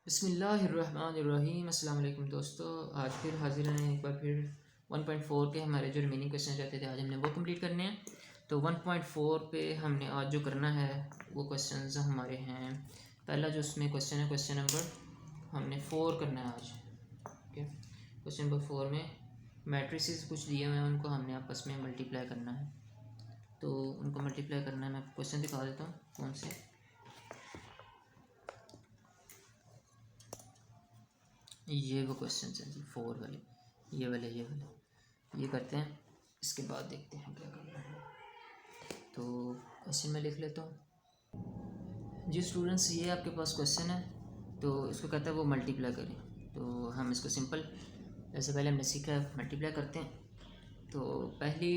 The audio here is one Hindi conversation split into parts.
बिस्मिल्लाहिर्रहमानिर्रहीम। अस्सलाम वालेकुम दोस्तों, आज फिर हाजिर हैं एक बार फिर 1.4 के हमारे जो रिमेनिंग क्वेश्चन रहते थे आज हमने वो कंप्लीट करने हैं। तो 1.4 पे हमने आज जो करना है वो क्वेश्चंस हमारे हैं। पहला जो उसमें क्वेश्चन है, क्वेश्चन नंबर हमने 4 करना है आज। ओके, क्वेश्चन नंबर 4 में मैट्रिसेस कुछ दिए हुए हैं, उनको हमने आपस में मल्टीप्लाई करना है। तो उनको मल्टीप्लाई करना है, मैं क्वेश्चन दिखा देता हूँ कौन से। ये वो क्वेश्चन हैं जी 4 वाले, ये करते हैं। इसके बाद देखते हैं क्या करना है। तो क्वेश्चन मैं लिख लेता हूँ जी स्टूडेंट्स। ये आपके पास क्वेश्चन है, तो इसको कहता है वो मल्टीप्लाई करें। तो हम इसको सिंपल, जैसे पहले हमने सीखा है, मल्टीप्लाई करते हैं। तो पहली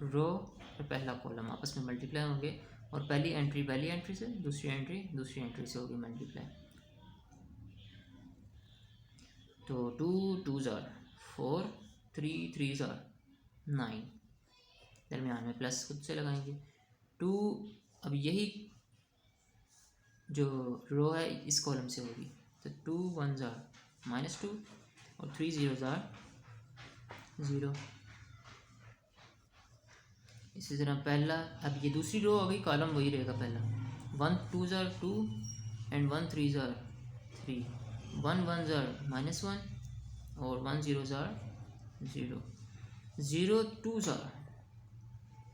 रो और पहला कॉलम आपस में मल्टीप्लाई होंगे, और पहली एंट्री से, दूसरी एंट्री से होगी मल्टीप्लाई। तो 2 2s आर 4, 3 3s आर 9, दरमियान में प्लस खुद से लगाएंगे 2। अब यही जो रो है इस कॉलम से होगी, तो 2 1s आर -2 और 3 0s आर 0। इसी तरह पहला, अब ये दूसरी रो हो गई, कॉलम वही रहेगा पहला। 1 2s are 2 and 1 3s are 3, 1 1s are -1 और 1 0s आर 0, 0 2s आर,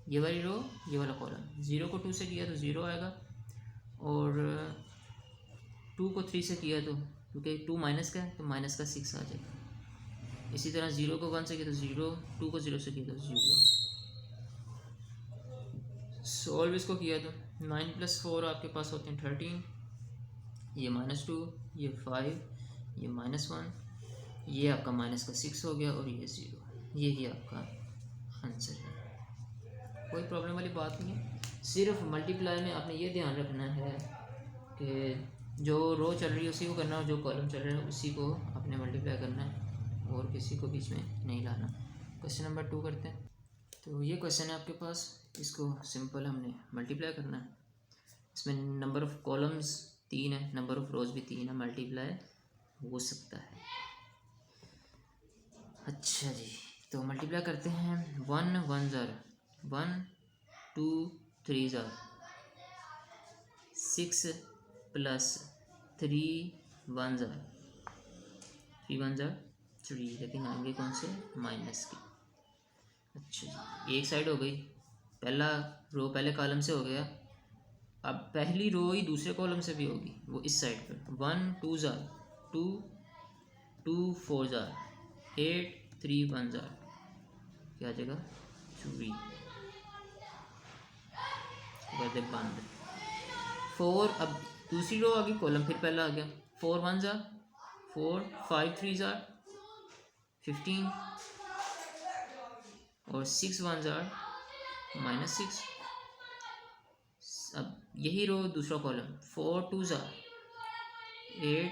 ये वाली रो ये वाला कॉलम। 0 को 2 से किया तो 0 आएगा, और 2 को 3 से किया तो, क्योंकि 2 माइनस का है तो माइनस का 6 आ जाएगा। इसी तरह 0 को 1 से किया तो 0, 2 को 0 से किया तो 0। सॉल्व इसको किया तो 9 + 4 आपके पास होते हैं 13, ये -2, ये 5, ये -1, ये आपका माइनस का 6 हो गया, और ये 0। यही आपका आंसर है। कोई प्रॉब्लम वाली बात नहीं है, सिर्फ मल्टीप्लाई में आपने ये ध्यान रखना है कि जो रो चल रही है उसी को करना, और जो कॉलम चल रहा है उसी को आपने मल्टीप्लाई करना है, और किसी को बीच में नहीं लाना। क्वेश्चन नंबर 2 करते हैं। तो ये क्वेश्चन है आपके पास, इसको सिंपल हमने मल्टीप्लाई करना है। इसमें नंबर ऑफ़ कॉलम्स 3 है, नंबर ऑफ़ रोज भी 3 है, मल्टीप्लाई हो सकता है। अच्छा जी, तो मल्टीप्लाई करते हैं। 1 1s are 1, 2 3s are 6 + 3 1s are 3 1s are 3, लेकिन आएंगे कौन से, माइनस के। अच्छा जी, एक साइड हो गई, पहला रो पहले कॉलम से हो गया। अब पहली रो ही दूसरे कॉलम से भी होगी, वो इस साइड पर। 1 2s are 2, 2 4s are 8, 3 1s are, क्या आ जाएगा 3, बंद। 4, अब दूसरी रो आ गई, कॉलम फिर पहला आ गया। 4 1s आर 4, 5 3s आर 15, और 6 1s आर -6। अब यही रो दूसरा column, 4 2s are 8,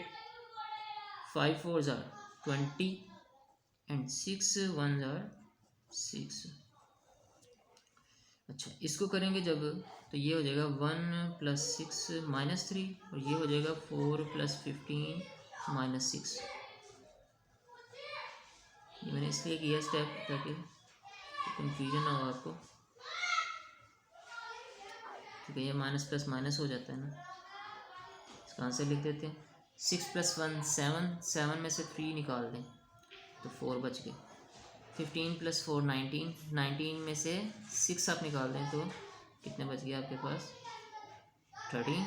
5 4s are 20 and 6 1s are 6। अच्छा, इसको करेंगे जब, तो ये हो जाएगा 1 + 6 -3, और ये हो जाएगा 4 + 15 -6। ये मैंने इसलिए किया स्टेप ताकि कंफ्यूजन ना हो आपको, क्योंकि ये माइनस प्लस माइनस हो जाता है ना। इसका आंसर लिख देते हैं। 6 + 1 7, 7 में से 3 निकाल दें तो 4 बच गए। 15 + 4 19, 19 में से 6 आप निकाल दें तो कितने बच गए आपके पास, 13,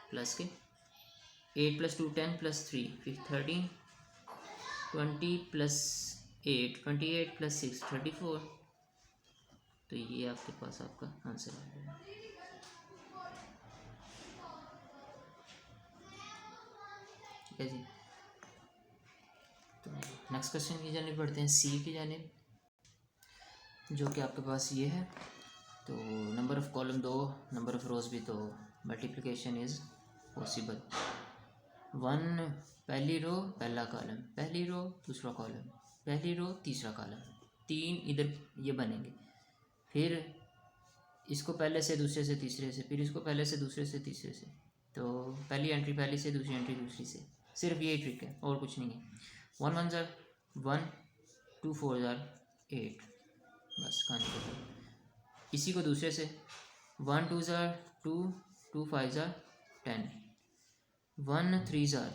प्लस के 8 + 2 10 + 3 फिर 13, 20 + 8 28 + 6 34। तो ये आपके पास आपका आंसर आ जाएगा। ठीक है जी, तो नेक्स्ट क्वेश्चन की जानिब बढ़ते हैं, सी की जानिब, जो कि आपके पास ये है। तो number of column 2, number of rows भी, तो मल्टीप्लिकेशन इज़ पॉसिबल। 1 पहली रो पहला कॉलम, पहली रो दूसरा कॉलम, पहली रो तीसरा कॉलम, 3 इधर ये बनेंगे। फिर इसको पहले से दूसरे से तीसरे से, फिर इसको पहले से दूसरे से तीसरे से, तो पहली एंट्री पहली से, दूसरी एंट्री दूसरी से, सिर्फ ये ट्रिक है और कुछ नहीं है। 1 1 ज़ार 1, 2 4 ज़ार 8, बस कहानी खत्म। इसी को दूसरे से 1 2 ज़ार 2, 2 5 ज़ार 10, 1 3 ज़ार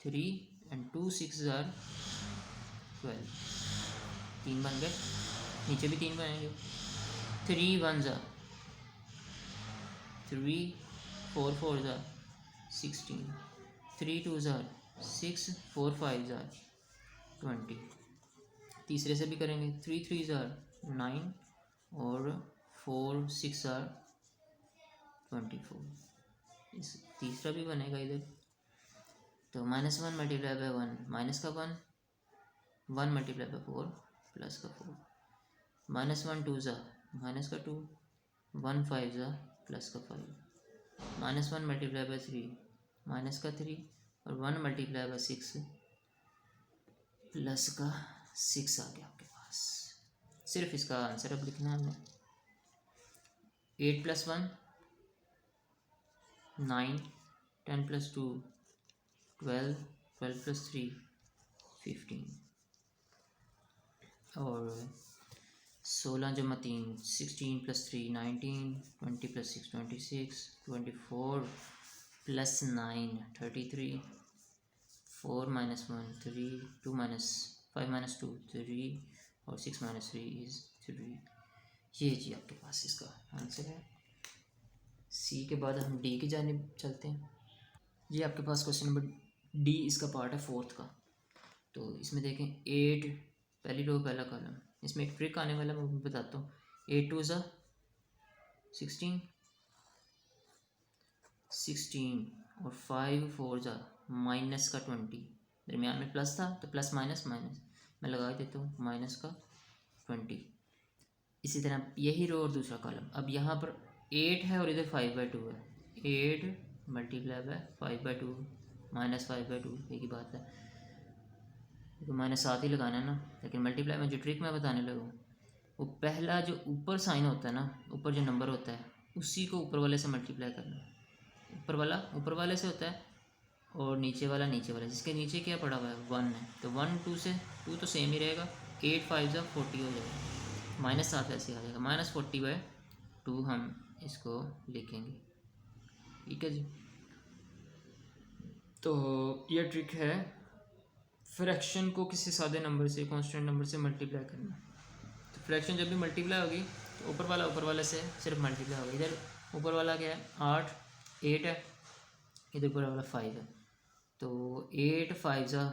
3 एंड 2 6 ज़ार 12, 3 बन गए, नीचे भी 3 बनेंगे। 3 1 ज़ार 3, 4 4 ज़ार 16, 3 2 ज़ार 6, 4 5 ज़ार 20। तीसरे से भी करेंगे, 3 3 ज़ार 9 और 4 6 ज़ार 24। इस तीसरा भी बनेगा इधर। तो -1 मल्टीप्लाई बाय 1, माइनस का 1, 1 मल्टीप्लाई बाय 4 प्लस का 4, -1 2 ज़ार माइनस का 2, 1 5 ज़ार प्लस का 5, -1 मल्टीप्लाई बाय 3 माइनस का 3 और 1 मल्टीप्लाई बाय 6 प्लस का 6 आ गया आपके पास। सिर्फ इसका आंसर अब लिखना है हमें। 8 + 1 9, 10 + 2 12, 12 + 3 15 और 16 + 3 16 + 3 19, 20 + 6 26, 24 + 9 33, 4 - 1 3, 2 - 5 - 2 3 और 6 - 3 is 3। ये जी आपके पास इसका आंसर है। सी के बाद हम डी की जानिब चलते हैं। ये आपके पास क्वेश्चन नंबर डी इसका पार्ट है 4th का। तो इसमें देखें 8 पहली रो पहला कॉलम, इसमें एक ट्रिक आने वाला मैं बताता हूँ। 8 2 ज़ा 16 16 और 5 4 ज़ा माइनस का 20, दरमियान में प्लस था तो प्लस माइनस माइनस मैं लगा देता हूँ माइनस का 20। इसी तरह यही रो और दूसरा कॉलम। अब यहाँ पर 8 है और इधर 5/2 है। 8 मल्टीप्लाई बाय 5/2 माइनस 5/2 एक ही बात है, तो माइनस 7 ही लगाना है ना। लेकिन मल्टीप्लाई में जो ट्रिक मैं बताने लगा हूँ, वो पहला जो ऊपर साइन होता है ना, ऊपर जो नंबर होता है उसी को ऊपर वाले से मल्टीप्लाई करना है। ऊपर वाला ऊपर वाले से होता है और नीचे वाला नीचे वाला। जिसके नीचे क्या पड़ा हुआ है 1 है, तो 1 2 से 2 तो सेम ही रहेगा। 8 5 ज़ा 40 हो जाएगा, -7 ऐसे आ जाएगा, -40/2 हम इसको लिखेंगे। ठीक है जी। तो ये ट्रिक है फ्रैक्शन को किसी सादे नंबर से, कांस्टेंट नंबर से मल्टीप्लाई करना। तो फ्रैक्शन जब भी मल्टीप्लाई होगी तो ऊपर वाला से सिर्फ मल्टीप्लाई होगा। इधर ऊपर वाला क्या है 8 है, इधर ऊपर वाला 5 है, तो 8 5 ज़ा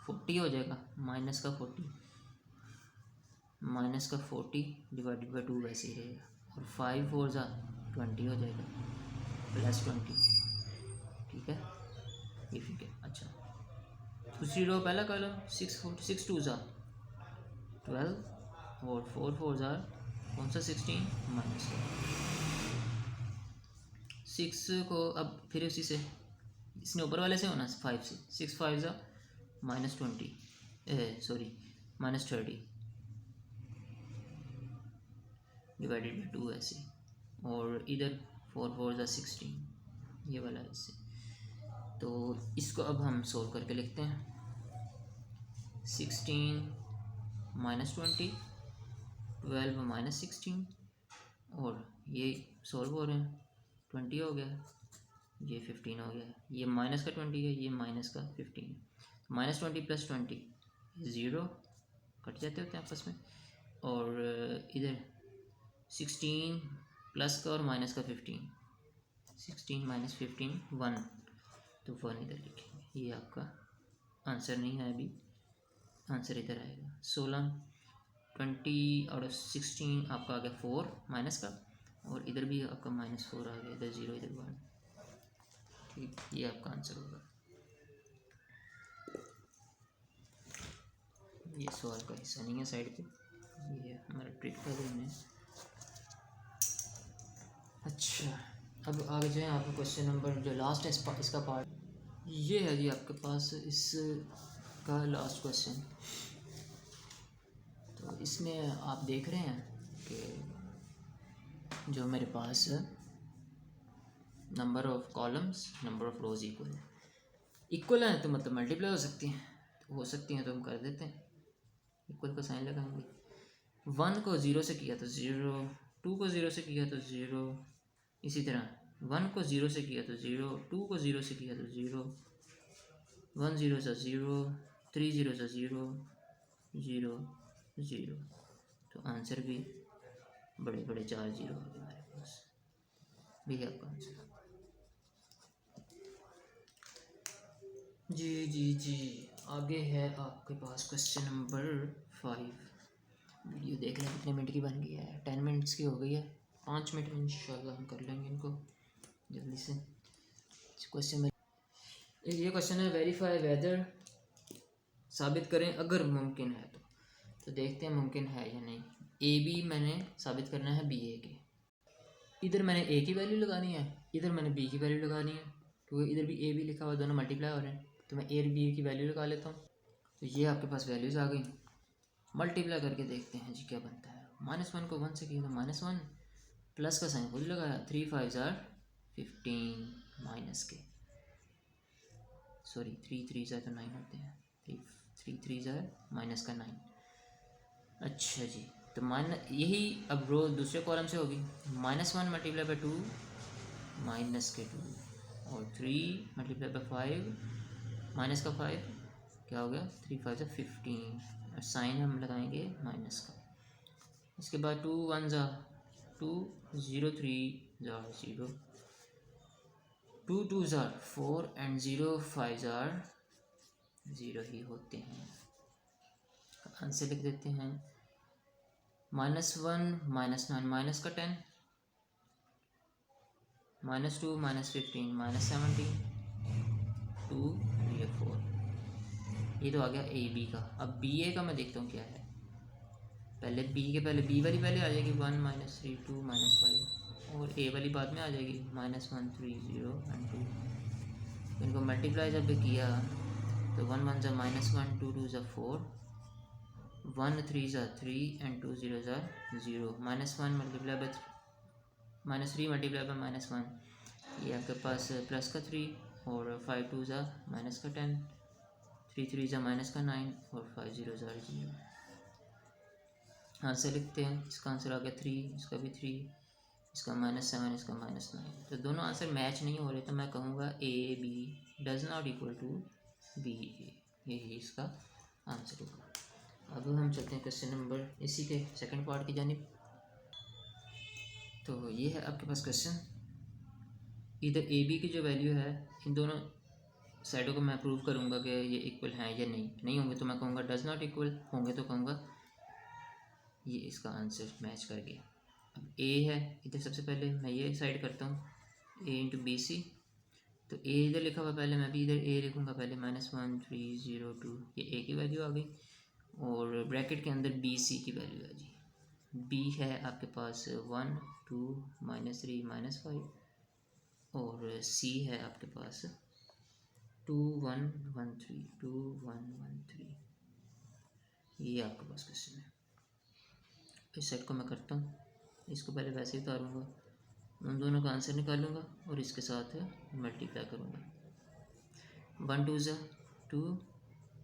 40 हो जाएगा, -40/2 वैसे ही रहेगा, और 5 4 ज़ा 20 हो जाएगा, +20। ठीक है, ये ठीक है। अच्छा, दूसरी रो पहला कॉलम 6 2 ज़ा 12 और 4 4 ज़ा कौन सा 16 माइनस 6 को अब फिर उसी से, इसने ऊपर वाले से होना 5 से, 6 5 ज़ा -20 सॉरी -30 /2 ऐसे, और इधर 4 4 ज़ा 16 ये वाला इससे। तो इसको अब हम सोल्व करके लिखते हैं। 16 -20 12 -16 और ये सोल्व हो रहे हैं, 20 हो गया, ये 15 हो गया। ये माइनस का 20 है, ये माइनस का 15 है। -20 + 20 0 कट जाते होते हैं आपस में, और इधर 16 प्लस का और माइनस का 15, 16 - 15 1, तो 1 इधर लिखेंगे। ये आपका आंसर नहीं है अभी, आंसर इधर आएगा। 16 20/16 आपका आ गया 4 माइनस का, और इधर भी आपका -4 आ गया, इधर 0 इधर 1। ठीक, ये आपका आंसर होगा। ये सवाल का हिस्सा नहीं है साइड पे, ये हमारा ट्रिक का दिन है। अच्छा, अब आगे जाएँ आप क्वेश्चन नंबर जो लास्ट है इसका पार्ट, ये है जी आपके पास इसका लास्ट क्वेश्चन। तो इसमें आप देख रहे हैं कि जो मेरे पास number of columns number of rows equal है तो मतलब मल्टीप्लाई हो सकती हैं, तो हो सकती हैं तो हम कर देते हैं, इक्वल का साइन लगाएंगे। 1 को 0 से किया तो 0, 2 को 0 से किया तो 0, इसी तरह 1 को 0 से किया तो 0, 2 को 0 से किया तो 0, 1 0 सा 0, 3 0 सा 0, 0 0, तो आंसर भी बड़े बड़े 4 0 हो गए हमारे पास, भी है आपका आंसर। जी आगे है आपके पास क्वेश्चन नंबर 5। वीडियो देख रहे हैं कितने मिनट की बन गई है, 10 मिनट्स की हो गई है, 5 मिनट में इंशाल्लाह हम कर लेंगे इनको जल्दी से। क्वेश्चन में ये क्वेश्चन है, वेरीफाई वेदर, साबित करें अगर मुमकिन है तो देखते हैं मुमकिन है या नहीं। ए बी मैंने साबित करना है बी ए के, इधर मैंने ए की वैल्यू लगानी है, इधर मैंने बी की वैल्यू लगानी है, क्योंकि इधर भी ए बी लिखा हुआ, दोनों मल्टीप्लाई हो रहे हैं, तो मैं ए और बी की वैल्यू लगा लेता हूँ। तो ये आपके पास वैल्यूज़ आ गई, मल्टीप्लाई करके देखते हैं जी क्या बनता है। -1 को 1 से किया तो -1, प्लस का साइन खुद लगाया, 3 5 जार 15, माइनस के सॉरी 3 3 जार तो 9 होते हैं, 3 3 जार माइनस का 9। अच्छा जी, तो यही अब रो दूसरे कॉलम से होगी, -1 मल्टीप्लाई बाई 2 माइनस के 2, और 3 मल्टीप्लाई बाई 5 माइनस का 5, क्या हो गया 3 5 ज़ा 15, और साइन हम लगाएंगे माइनस का। इसके बाद 2 1 ज़ा 2, 0 3 ज़ा 0, 2 2 ज़ा 4 एंड 0 5 ज़ा 0 ही होते हैं। आंसर लिख देते हैं, -1 -9 माइनस का 10, -2 -15 -17, 2 ये 4, ये तो आ गया ए बी का। अब बी ए का मैं देखता हूँ क्या है, पहले बी के पहले बी वाली पहले आ जाएगी, 1 -3 2 -5, और ए वाली बाद में आ जाएगी, -1 3 0 एंड 2। इनको मल्टीप्लाई जब किया तो 1 1 ज़ा -1, 2 2 ज़ा 4, 1 3 ज़ा 3 एंड 2 0 ज़ा 0, -1 मल्टीप्लाई बाई -3 मल्टीप्लाई बाई -1, ये आपके पास प्लस का 3, और 5 2 ज़ा माइनस का 10, 3 3 ज़ा माइनस का 9, और 5 0 ज़ा 0। आंसर लिखते हैं, इसका आंसर आ गया 3, इसका भी 3, इसका -7, इसका -9। तो दोनों आंसर मैच नहीं हो रहे, तो मैं कहूँगा A B does not equal to B A, यही इसका आंसर होगा। अब हम चलते हैं क्वेश्चन नंबर इसी के सेकंड पार्ट की जानिब। तो ये है आपके पास क्वेश्चन, इधर ए बी की जो वैल्यू है, इन दोनों साइडों को मैं प्रूव करूँगा कि ये इक्वल हैं या नहीं होंगे तो मैं कहूँगा डज नॉट इक्वल, होंगे तो कहूँगा ये इसका आंसर मैच कर गया। अब ए है, इधर सबसे पहले मैं ये साइड करता हूँ, ए इंटू बी सी, तो ए इधर लिखा हुआ पहले, मैं भी इधर ए लिखूँगा पहले, -1 3 0 2, ये ए की वैल्यू आ गई, और ब्रैकेट के अंदर बी सी की वैल्यू है जी। बी है आपके पास 1 2 -3 -5, और सी है आपके पास 2 1 1 3 2 1 1 3। ये आपके पास क्वेश्चन है। इस सेट को मैं करता हूँ, इसको पहले वैसे ही उतारूँगा, उन दोनों का आंसर निकालूंगा और इसके साथ मल्टीप्लाई करूँगा। 1 2 ज़ा 2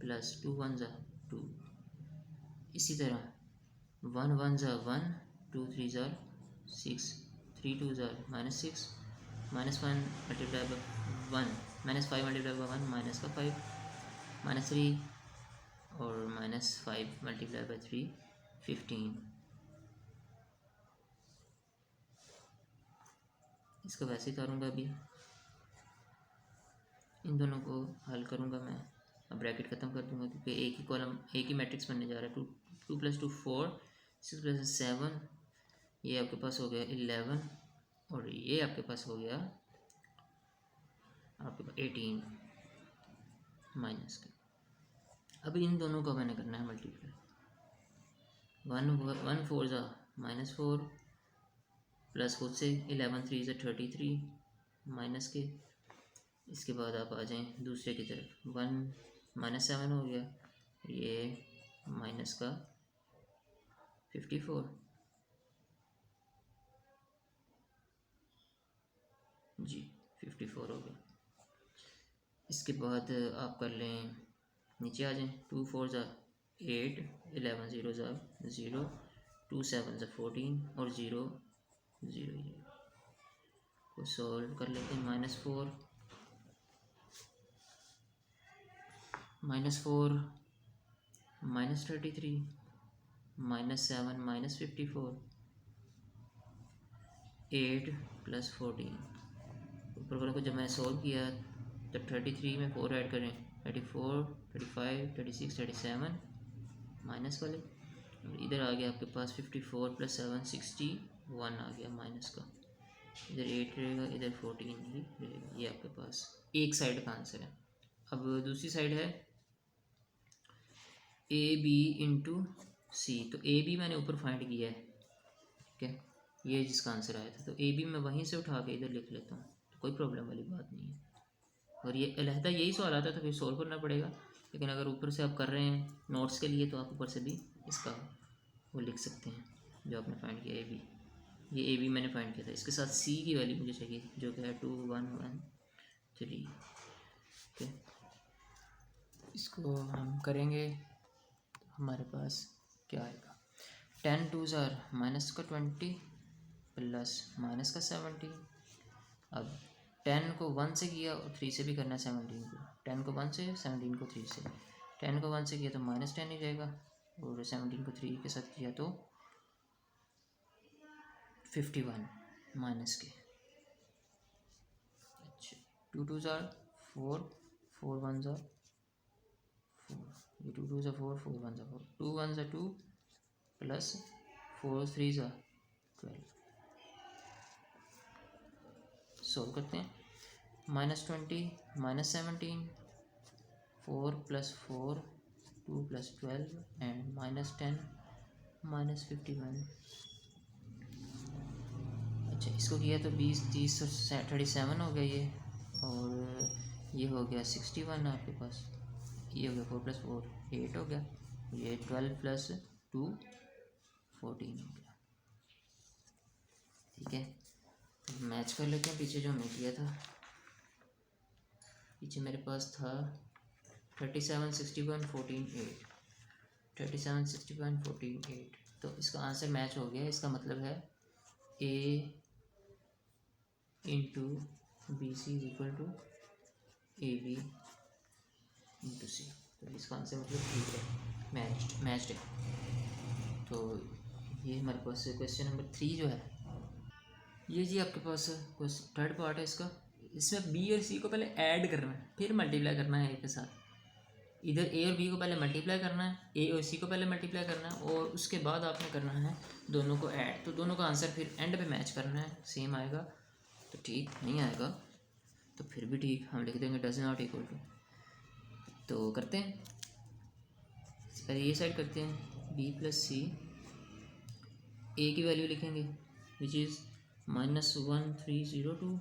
प्लस 2 1 ज़ा 2, इसी तरह 1 1 ज़ा 1, 2 3 ज़ा 6, 3 2 ज़ा -6, -1 multiply by 1, -5 multiply by 1 minus का 5, -3 और -5 मल्टीप्लाई बाई 3 15। इसको वैसे ही करूँगा, अभी इन दोनों को हल करूँगा मैं, अब ब्रैकेट ख़त्म कर दूँगा क्योंकि एक ही कॉलम एक ही मैट्रिक्स बनने जा रहा है। 2 + 2 4, 6 + 7, ये आपके पास हो गया 11, और ये आपके पास हो गया आपके पास 18 माइनस का। अब इन दोनों का मैंने करना है मल्टीप्लाई, 1 4 ज़ा -4 प्लस खुद से 11 3 ज़ा 33 माइनस के। इसके बाद आप आ जाएं दूसरे की तरफ, 1 -7 हो गया, ये माइनस का 54 जी। 54 हो गया। इसके बाद आप कर लें, नीचे आ जाएं, 2 4 ज़ा 8, 11 0 ज़ा 0, 2 7 ज़ा 14 और 0 0 0 को सॉल्व कर लेते हैं। -4 -33 -7 -54 8 + 14। ऊपर वाले को जब मैंने सॉल्व किया तो 33 में 4 ऐड करें, 34 35 36 37 माइनस वाले, और इधर आ गया आपके पास 54 + 7 61 आ गया माइनस का। इधर 8 रहेगा, इधर 14 ही रहेगा। ये आपके पास एक साइड का आंसर है। अब दूसरी साइड है AB × C। तो AB मैंने ऊपर फाइंड किया है, ठीक है, ये जिसका आंसर आया था। तो AB मैं वहीं से उठा के इधर लिख लेता हूँ, तो कोई प्रॉब्लम वाली बात नहीं है। और ये अलहदा यही सवाल आता था, फिर सॉल्व करना पड़ेगा। लेकिन अगर ऊपर से आप कर रहे हैं नोट्स के लिए, तो आप ऊपर से भी इसका वो लिख सकते हैं जो आपने फाइंड किया। AB, ये AB मैंने फाइंड किया था। इसके साथ C की वैल्यू मुझे चाहिए, जो कि है 2 1 1 3। ठीक है, इसको हम करेंगे तो हमारे पास क्या आएगा, 10 2 ज़ार -20 प्लस -17। अब 10 को 1 से किया और 3 से भी करना है 17 को। 10 को 1 से, 17 को 3 से। 10 को 1 से किया तो -10 ही जाएगा, और 17 को 3 के साथ किया तो 51 माइनस के। अच्छा, 2 2 ज़ार 4, 4 1 ज़ार 4, ये 2 2 ज़ार 4, 4 1 ज़ार 4, 2 1 ज़ार 2 प्लस 4 3 ज़ार 12। सॉल्व करते हैं। -20 -17, 4 + 4 2 + 12 एंड -10 -51। अच्छा, इसको किया तो 20 30 और 37 हो गया ये, और ये हो गया 61 आपके पास। ये हो गया 4 + 4 8 हो गया, ये 12 + 2 14 हो गया। ठीक है, मैच कर लेते हैं पीछे जो हमने किया था। पीछे मेरे पास था 37 61 14 8, 37 61 14 8। तो इसका आंसर मैच हो गया। इसका मतलब है A × BC = AB × C। तो इसका आंसर मतलब ठीक है, मैच्ड है। तो ये हमारे पास क्वेश्चन नंबर 3 जो है, ये जी आपके पास थर्ड पार्ट है इसका। इसमें B और C को पहले ऐड करना है, फिर मल्टीप्लाई करना है A के साथ। इधर A और B को पहले मल्टीप्लाई करना है, A और C को पहले मल्टीप्लाई करना है, और उसके बाद आपने करना है दोनों को ऐड। तो दोनों का आंसर फिर एंड पे मैच करना है, सेम आएगा तो ठीक, नहीं आएगा तो फिर भी ठीक, हम लिख देंगे डज नॉट इक्वल टू। तो करते हैं, पहले ये साइड करते हैं, B + C। A की वैल्यू लिखेंगे विच इज़ -1302,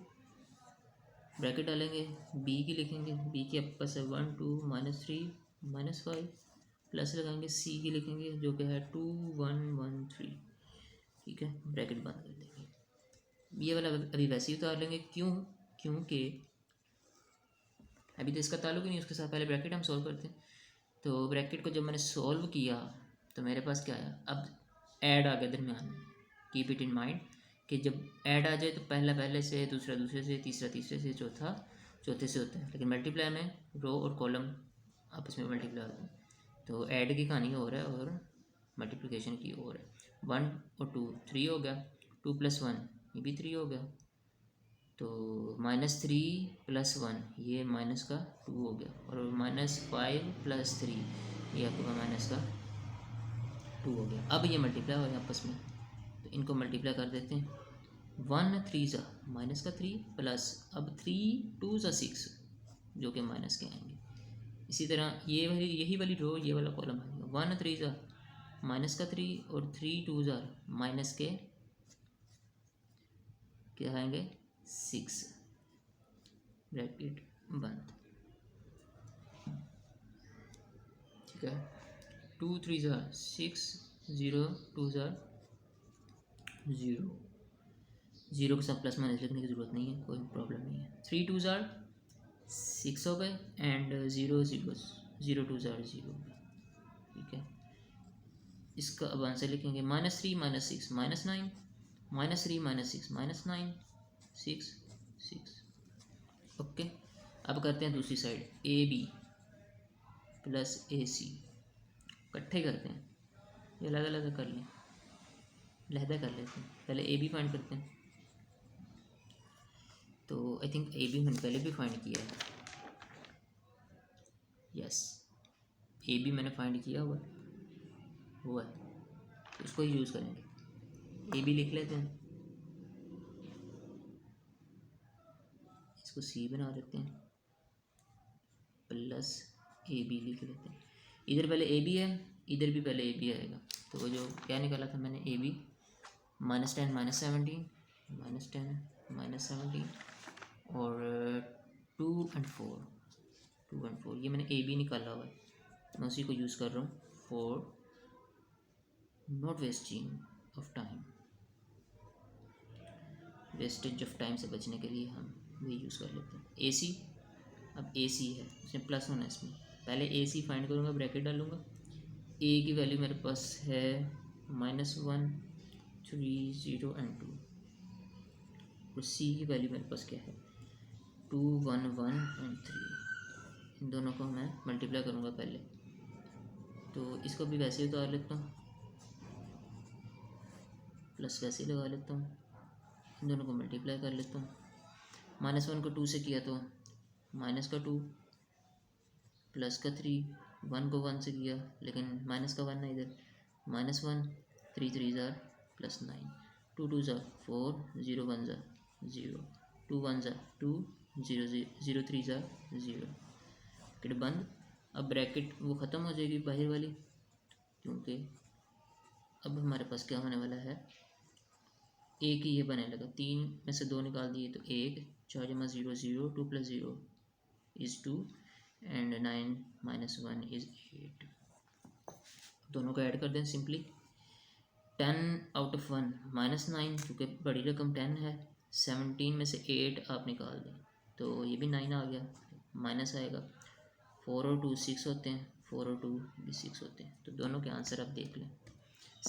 ब्रैकेट डालेंगे। B की लिखेंगे, B की आपके पास है 1 2 -3 -5, प्लस लगाएंगे। C की लिखेंगे जो कि है 2 1 1 3। ठीक है, ब्रैकेट बंद कर देंगे। ये वाला अभी वैसे ही उतार लेंगे, क्योंकि अभी तो इसका ताल्लुक ही नहीं उसके साथ। पहले ब्रैकेट हम सॉल्व करते हैं। तो ब्रैकेट को जब मैंने सॉल्व किया तो मेरे पास क्या आया, अब ऐड आ गया दरमियान में। कीप इट इन माइंड कि जब ऐड आ जाए तो पहला पहले से, दूसरा दूसरे से, तीसरा तीसरे से, चौथा चौथे से होता है। लेकिन मल्टीप्लाई में रो और कॉलम आपस में मल्टीप्लाई होते हैं। तो ऐड की कहानी और है और मल्टीप्लिकेशन की और है। 1 और 2 3 हो गया, 2 + 1 ये भी 3 हो गया। तो -3 + 1 ये माइनस का 2 हो गया, और -5 + 3 ये आपका माइनस का 2 हो गया। अब ये मल्टीप्लाई हो रहे हैं आपस में, तो इनको मल्टीप्लाई कर देते हैं। 1 3 ज़ा -3 प्लस अब 3 2 ज़ा 6 जो कि माइनस के आएंगे। इसी तरह ये वाली, यही वाली रो, ये वाला कॉलम आएगा। 1 3 ज़ा -3 और 3 2 ज़ा माइनस के क्या आएंगे 6, ब्रैकेट बंद। ठीक है, 2 3 ज़ा 6 0 2 ज़ा 0, ज़ीरो के साथ प्लस माइनस लिखने की ज़रूरत नहीं है, कोई प्रॉब्लम नहीं है। 3 2 ज़ार 6 हो गए एंड 0 0 0 2 ज़ार 0, ठीक है। इसका अब आंसर लिखेंगे -3 -6 -9, -3 -6 -9 6 6। ओके, अब करते हैं दूसरी साइड, AB प्लस AC इकट्ठे करते हैं, ये अलग अलग कर लें, लहदा कर लेते हैं। पहले AB फाइंड करते हैं, तो आई थिंक AB मैंने पहले भी फाइंड किया है, यस AB मैंने फाइंड किया हुआ है, तो उसको ही यूज़ करेंगे। AB लिख लेते हैं, इसको C बना देते हैं, प्लस AB लिख लेते हैं। इधर पहले AB है, इधर भी पहले AB आएगा, तो वो जो क्या निकाला था मैंने AB -10 -17 -10 -17 और 2 and 4 ये मैंने AB निकाला हुआ है, मैं उसी को यूज़ कर रहा हूँ for not wasting of time, wastage of time से बचने के लिए हम वही यूज़ कर लेते हैं। AC, अब AC है, इसमें प्लस होना है, इसमें पहले AC फाइंड करूँगा, ब्रैकेट डालूँगा, A की वैल्यू मेरे पास है -1 3 0 and 2 और C की वैल्यू मेरे पास क्या है 2 1 1 and 3। इन दोनों को मैं मल्टीप्लाई करूँगा पहले, तो इसको भी वैसे ही उतार लेता हूँ, प्लस वैसे ही लगा लेता हूँ, इन दोनों को मल्टीप्लाई कर लेता हूँ। -1 को 2 से किया तो माइनस का 2 प्लस का 3, 1 को 1 से किया लेकिन माइनस का 1 है इधर, -1 3 3 ज़ार +9 2 2 ज़ार 4 0 1 ज़ार 0 2 1 ज़ार 2 0 0 3 ज़ार 0, ब्रैकेट बंद। अब ब्रैकेट वो ख़त्म हो जाएगी बाहर वाली, क्योंकि अब हमारे पास क्या होने वाला है, एक ही ये बने लगा, 3 में से 2 निकाल दिए तो 1, 4 जमा 0 0 2 + 0 is 2 एंड 9 - 1 is 8। दोनों को ऐड कर दें सिंपली, 10/1 -9, क्योंकि बड़ी रकम 10 है, 17 में से 8 आप निकाल दें तो ये भी 9 आ गया, माइनस आएगा, 4 और 2 6 होते हैं, 4 और 2 भी 6 होते हैं, तो दोनों के आंसर आप देख लें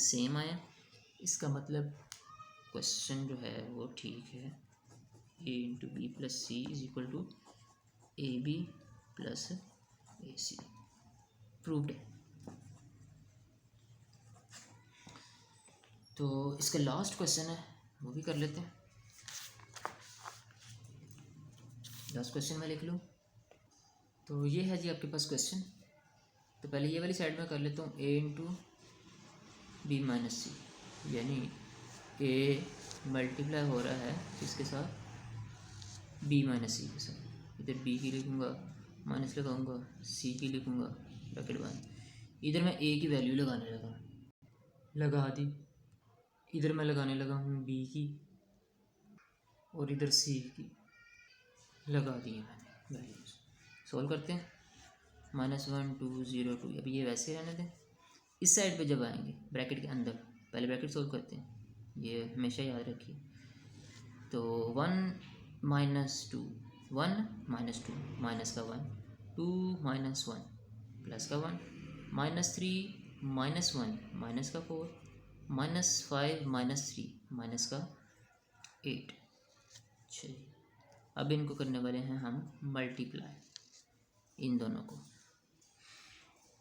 सेम आया। इसका मतलब क्वेश्चन जो है वो ठीक है, A × B + C = AB + AC, proved है। तो इसका लास्ट क्वेश्चन है, वो भी कर लेते हैं। लास्ट क्वेश्चन मैं लिख लूँ, तो ये है जी आपके पास क्वेश्चन। तो पहले ये वाली साइड में कर लेता हूँ, A × B - C, यानी A मल्टीप्लाई हो रहा है किसके साथ, B - C के साथ। इधर B की लिखूँगा, माइनस लगाऊँगा, C की लिखूँगा, ब्रैकेट बंद। इधर मैं A की वैल्यू लगाने लगा दी, इधर मैं लगाने लगा हूँ B की और इधर C की लगा दी है मैंने वैल्यूज। सॉल्व करते हैं, -1 2 0 2, अभी ये वैसे रहने दें। इस साइड पे जब आएंगे ब्रैकेट के अंदर, पहले ब्रैकेट सॉल्व करते हैं, ये हमेशा याद रखिए। तो 1 - 2 1 - 2 माइनस का 1 2 - 1 प्लस का 1 -3 -1 माइनस का 4 -5 -3 माइनस का 8। चलिए अब इनको करने वाले हैं हम मल्टीप्लाई, इन दोनों को।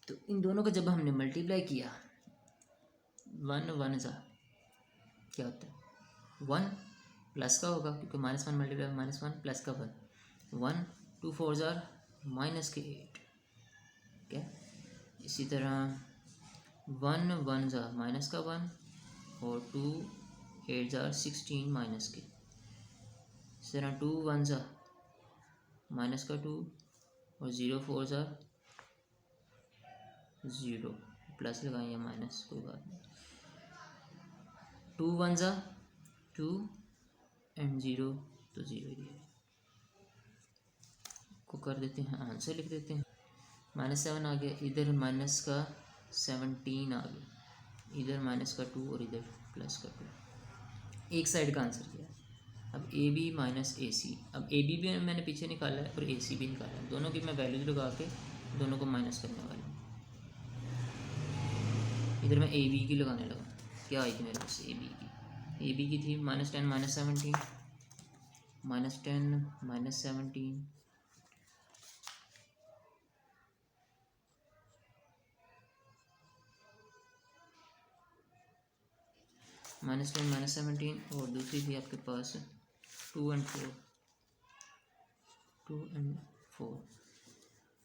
तो इन दोनों को जब हमने मल्टीप्लाई किया, 1 1 ज़ा क्या होता है 1 प्लस का होगा, क्योंकि -1 मल्टीप्लाई -1 प्लस का 1 2 4 ज़ार माइनस के 8, क्या। इसी तरह 1 1 ज़ा माइनस का 1 और 2 8 ज़ार 16 माइनस के। इस तरह 2 1 ज़ा माइनस का 2 और 0 4 ज़ा 0, प्लस लगाएं या माइनस कोई बात नहीं, 2 1 ज़ा 2 एंड 0 तो 0 ही है, को कर देते हैं, आंसर लिख देते हैं। -7 आ गया, इधर माइनस का 17 आ गया, इधर माइनस का 2 और इधर प्लस का 2, एक साइड का आंसर किया। अब ए बी माइनस ए सी, अब ए बी भी मैंने पीछे निकाला है और ए सी भी निकाला है, दोनों की मैं वैल्यूज लगा के दोनों को माइनस करने वाला हूँ। इधर मैं ए बी की लगाने लगा, क्या आई थी मेरे पास ए बी की थी -10 -17 -10 -17 -10 -17 और दूसरी थी आपके पास 2 और 4।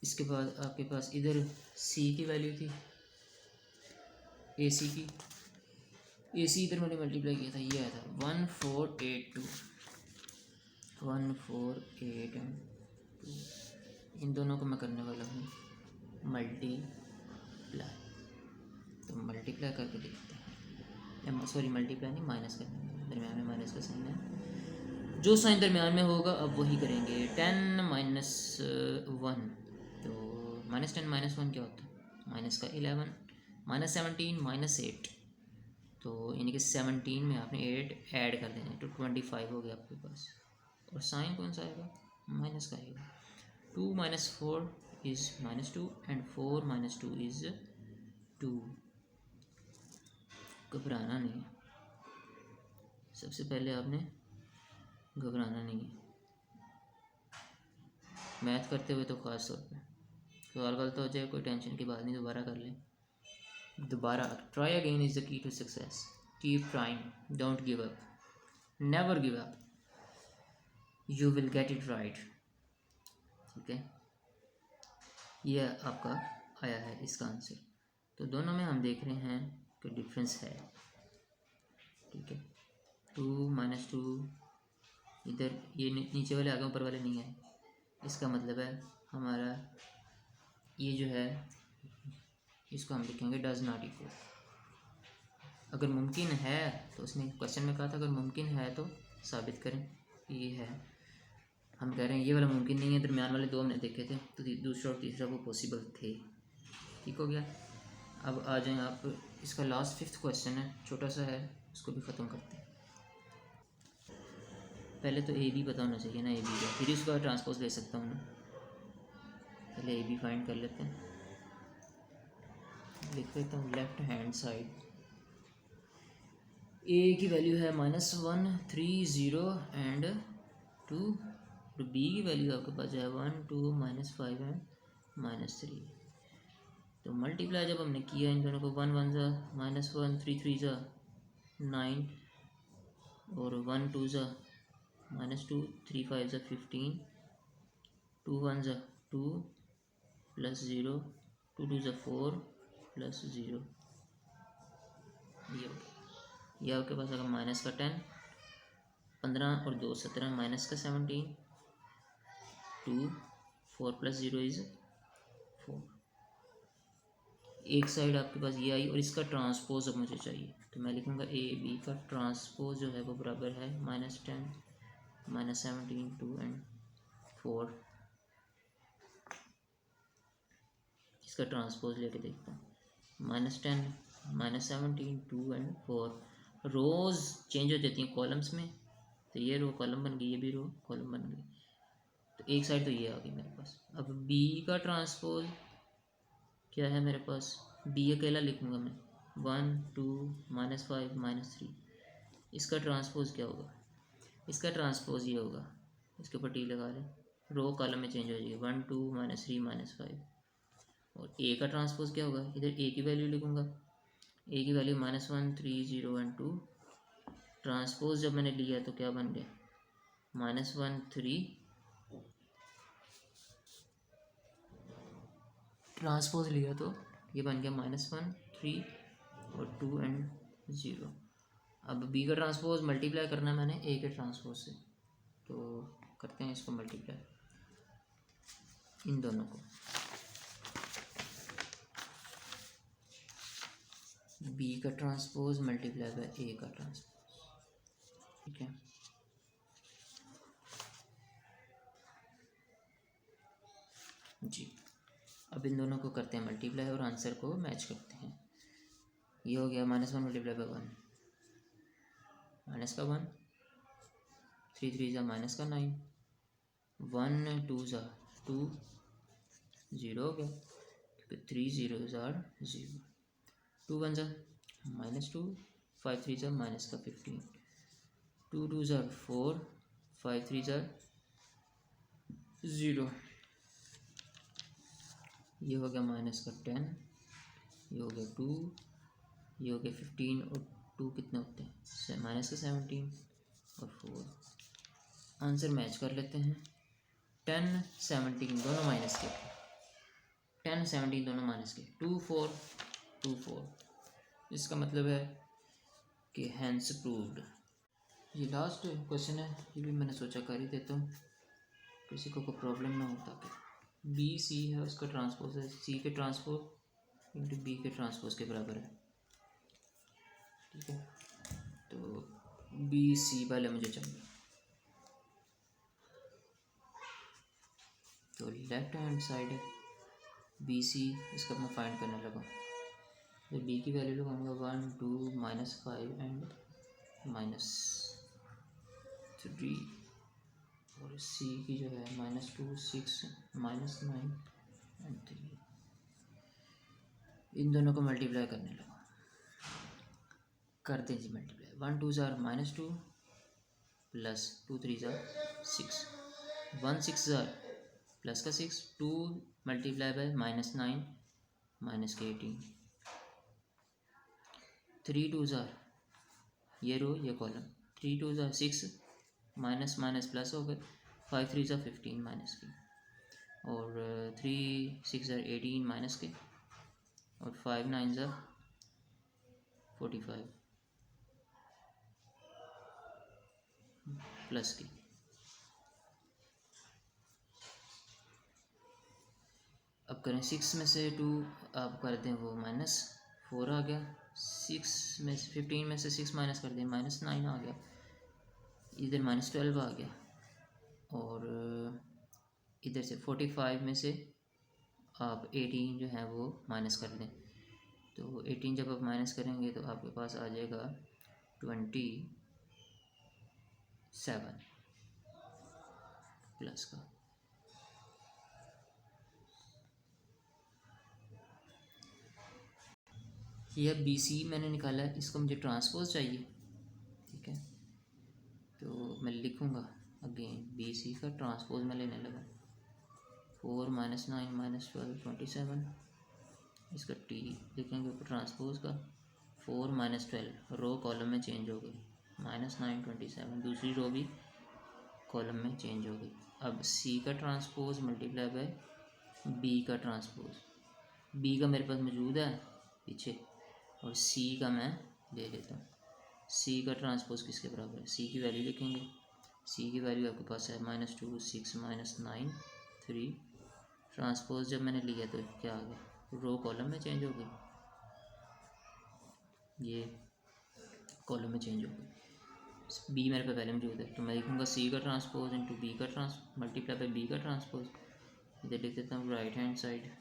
इसके बाद आपके पास इधर सी की वैल्यू थी, ए सी की, ए सी इधर मैंने मल्टीप्लाई किया था, ये आया था 1482 1482। इन दोनों को मैं करने वाला हूँ मल्टीप्लाई, तो मल्टीप्लाई करके देखते हैं, सॉरी मल्टीप्लाई नहीं, माइनस करने वाला, दरम्यान में माइनस का साइन है, जो साइन दरम्यान में होगा अब वही करेंगे। 10 -1, तो -10 -1 क्या होता है, माइनस का 11 -17 -8, तो यानी कि 17 में आपने 8 ऐड कर देना, तो 25 हो गया आपके पास, और साइन कौन सा आएगा, माइनस का आएगा। 2 - 4 इज़ -2 एंड 4 - 2 इज़ 2। घबराना नहीं है, सबसे पहले आपने घबराना नहीं है, मैथ करते हुए तो ख़ास तौर पे सवाल गलत हो जाए कोई टेंशन की बात नहीं, दोबारा कर लें, दोबारा। Try again is the key to success, keep trying, don't give up, never give up, you will get it right. ठीक है, यह आपका आया है इसका आंसर। तो दोनों में हम देख रहे हैं कि डिफरेंस है। ठीक है, 2 - 2, इधर ये नीचे वाले आगे ऊपर वाले नहीं आए, इसका मतलब है हमारा ये जो है इसको हम लिखेंगे डज नॉट इक्वल। अगर मुमकिन है तो उसने क्वेश्चन में कहा था अगर मुमकिन है तो साबित करें कि ये है, हम कह रहे हैं ये वाला मुमकिन नहीं है, दरम्यान वाले दो हमने देखे थे, तो दूसरा और तीसरा वो पॉसिबल थे। ठीक हो गया। अब आ जाएं आप, इसका लास्ट 5th क्वेश्चन है, छोटा सा है, उसको भी ख़त्म करते हैं। पहले तो ए बी पता होना चाहिए ना, ए बी का, फिर उसका ट्रांसपोज ले सकता हूँ ना। पहले ए बी फाइंड कर लेते हैं, लिख लेता हूँ लेफ्ट हैंड साइड। ए की वैल्यू है -1 3 0 एंड 2, और बी की वैल्यू आपके पास है 1 2 -5 एंड -3। तो मल्टीप्लाई जब हमने किया इन दोनों को, 1 1 ज़ा -1, 3 3 ज़ा 9, और 1 2 ज़ा -2, 3 5 ज़ा 15, 2 1 ज़ा 2 + 0, 2 2 ज़ा 4 + 0, ये हो गया। ये आपके पास अगर माइनस का 10, 15 और 2 17, माइनस का 17, 2 4 + 0 इज़ 4। एक साइड आपके पास ये आई, और इसका ट्रांसपोज अब मुझे चाहिए, तो मैं लिखूँगा ए बी का ट्रांसपोज जो है वो बराबर है -10 -17 2 एंड 4। इसका ट्रांसपोज लेके देखता हूँ, -10 -17 2 एंड 4। रोज़ चेंज हो जाती हैं कॉलम्स में, तो ये रो कॉलम बन गई, ये भी रो कॉलम बन गई, तो एक साइड तो ये आ गई मेरे पास। अब बी का ट्रांसपोज क्या है मेरे पास, बी अकेला लिखूँगा मैं, 1 2 -5 -3। इसका ट्रांसपोज क्या होगा, इसका ट्रांसपोज ये होगा, इसके ऊपर टी लगा लें, रो कॉलम में चेंज हो जाएगी, 1 2 -3 -5। और ए का ट्रांसपोज क्या होगा, इधर ए की वैल्यू लिखूँगा, ए की वैल्यू -1 3 0 एंड 2। ट्रांसपोज जब मैंने लिया तो क्या बन गया, -1 3, ट्रांसपोज लिया तो ये बन गया -1 3 और 2 एंड 0। अब बी का ट्रांसपोज मल्टीप्लाई करना है मैंने ए के ट्रांसपोज से, तो करते हैं इसको मल्टीप्लाई, इन दोनों को, बी का ट्रांसपोज मल्टीप्लाई बाय ए का ट्रांसपोज। ठीक है, जी। अब इन दोनों को करते हैं मल्टीप्लाई और आंसर को मैच करते हैं। ये हो गया -1 × 1 -1, -1 3 3 3 ज़ा माइनस का 9, 1 2 ज़ा 2, 0 हो गया क्योंकि 3 0 ज़ार 0, 2 1 ज़ा -2, 5 3 ज़ा माइनस का 15, 2 2 ज़ार 4, 5 3 ज़ार 0, ये हो गया माइनस का 10, ये हो गया 2, ये हो गया 15 और 2 कितने होते हैं माइनस का 17 और 4। आंसर मैच कर लेते हैं। 10 17 दोनों माइनस के, 10 17 दोनों माइनस के, 2 4 2 4। इसका मतलब है कि हैंस प्रूव्ड। ये लास्ट क्वेश्चन है, ये भी मैंने सोचा कर ही देता हूँ, किसी को कोई प्रॉब्लम ना हो, ताकि बी सी है उसका ट्रांसपोज है, सी के ट्रांसपोज इंटू बी के ट्रांसपोज के बराबर है। ठीक है, तो बी सी वाले मुझे चाहिए। तो लेफ्ट हैंड साइड है बी सी, इसका मैं फाइंड करने लगा। तो बी की वैल्यू लगाऊंगा 1 2 -5 एंड -3, और सी की जो है -2 6 -9 एंड 3। इन दोनों को मल्टीप्लाई करने लगा, करते हैं जी मल्टीप्लाई। 1 2 ज़ार -2 प्लस 2 3 ज़ार 6, 1 6 ज़ार प्लस का 6, 2 मल्टीप्लाई बाय -9 माइनस के 18, 3 2 ज़ार ये रो ये कॉलम, 3 2 ज़ार 6 माइनस माइनस प्लस हो गए, 5 3 ज़ार 15 माइनस के, और 3 6 ज़ार 18 माइनस के, और 5 9 ज़ार 45 प्लस की। अब करें 6 में से 2 आप कर दें वो -4 आ गया, 6 में से 15 में से 6 माइनस कर दें -9 आ गया, इधर -12 आ गया, और इधर से 45 में से आप 18 जो है वो माइनस कर दें। तो 18 जब आप माइनस करेंगे तो आपके पास आ जाएगा 27 प्लस का। यह बी सी मैंने निकाला है, इसको मुझे ट्रांसपोज चाहिए। ठीक है, तो मैं लिखूँगा अगेन बी सी का ट्रांसपोज मैं लेने लगा, 4 -9 -12 27, इसका टी लिखेंगे ऊपर ट्रांसपोज का, 4 -12 रो कॉलम में चेंज हो गई, -9 27 दूसरी रो भी कॉलम में चेंज हो गई। अब सी का ट्रांसपोज मल्टीप्लाई बाय बी का ट्रांसपोज, बी का मेरे पास मौजूद है पीछे, और सी का मैं ले लेता हूँ। सी का ट्रांसपोज किसके बराबर है, सी की वैल्यू लिखेंगे, सी की वैल्यू आपके पास है -2 6 -9 3, ट्रांसपोज जब मैंने लिया तो क्या आ गया, रो कॉलम में चेंज हो गई, ये कॉलम में चेंज हो गई। बी मेरे पे पहले मौजूद है, तो मैं लिखूँगा सी का ट्रांसपोज इंटू बी का मल्टीप्लाई बाय बी का ट्रांसपोज, इधर लिख देता हूँ राइट हैंड साइड।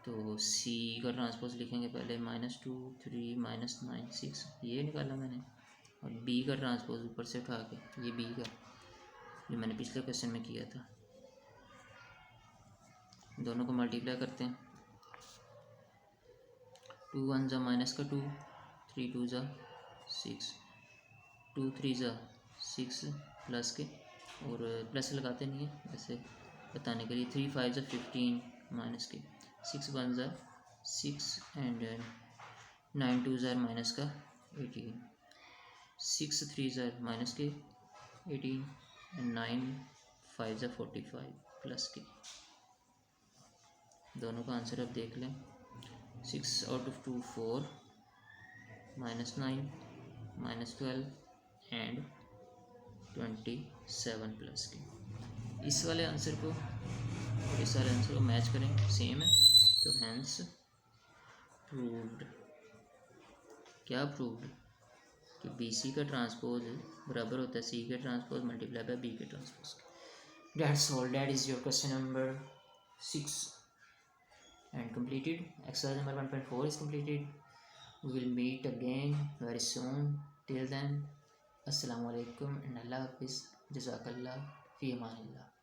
तो सी का ट्रांसपोज लिखेंगे पहले -2 3 -9 6, ये निकाला मैंने, और बी का ट्रांसपोज ऊपर से उठा के, ये बी का जो मैंने पिछले क्वेश्चन में किया था, दोनों को मल्टीप्लाई करते हैं। 2 1 ज़ा माइनस का 2, 3 2 ज़ा 6, 2 3 ज़ा 6 प्लस के, और प्लस लगाते नहीं है वैसे बताने के लिए, 3 5 ज़ा 15 माइनस के, 6 1 ज़ा 6 एंड 9 2 ज़ा माइनस का 18, 6 3 ज़ा माइनस के 18 एंड 9 5 ज़ा 45 प्लस के। दोनों का आंसर आप देख लें, 6 आउट ऑफ 2 4, -9 -12 एंड 27 प्लस के। इस वाले आंसर को और इस वाले आंसर को मैच करें, सेम है, तो हैंस प्रूव्ड। क्या प्रूव्ड, कि बी सी का ट्रांसपोज बराबर होता है सी के ट्रांसपोज मल्टीप्लाई बाय बी के transpose. That's all, that is your question number 6 and completed. Exercise number 1.4 is completed. We will meet again very soon. Till then, अस्सलाम वालेकुम एंड अल्लाह हाफिज़, जज़ाकल्लाह फ़ी अमानिल्लाह।